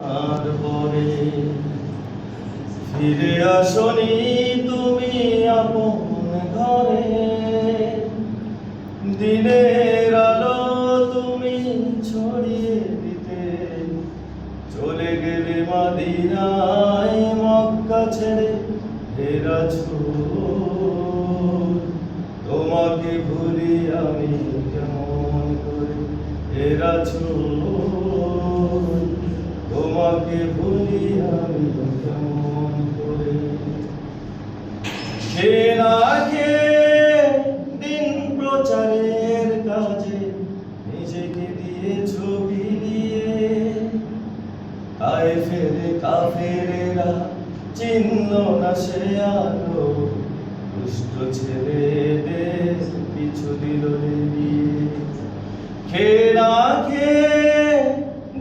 দোলনার পরে ফিরে আসনি তুমি আপন ঘরে। দিনের আলো তুমি ছড়িয়ে দিতে চলে গেলে মদিনায়, মক্কা ছেড়ে হে রাসূল। তোমাকে ভুলি আমি কেমন করে হে রাসূল, তোমাকে ভুলি আমি কেমন করে। খেয়ে না খেয়ে দিন প্রচারের কাজে নিজেকে দিয়েছ বিলিয়ে। তায়েফের কাফেরেরা চিহ্ন না সে আলো, দুষ্ট ছেলেদের পিছু দিল নিয়ে। খেয়ে না খেয়ে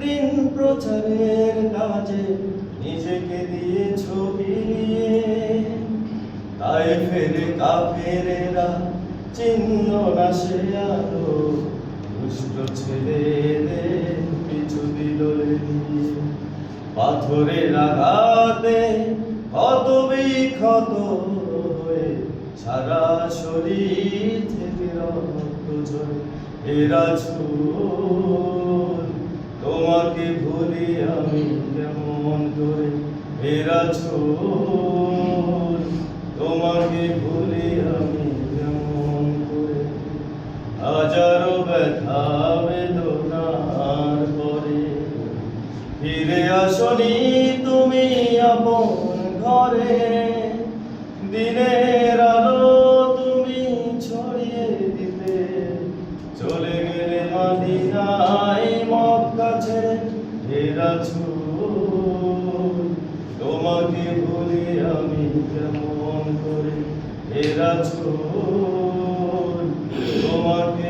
দিন প্রচারের কাজে নিজেকে দিয়েছ বিলিয়ে। তায়েফের কাফেরেরা চিহ্ন না সে আলো, দুষ্ট ছেলেদের পিছু দিল নিয়ে। পাথরের আঘাতে ক্ষত বিক্ষত হয়ে সারা শরীর থেকে রক্ত ঝরে হে রাসূল। তোমাকে ভুলি আমি কেমন করে হে রাসূল, তোমাকে ভুলি আমি কেমন করে। হাজারো ব্যথা বেদনার পরে ফিরে আসনি তুমি আপন ঘরে। দিনের আলো তুমি ছড়িয়ে দিতে চলে গেলে মদিনায়, মক্কা ছেড়ে হে রাসূল। তোমাকে ভুলি আমি কেমন করে হে রাসূল, তোমাকে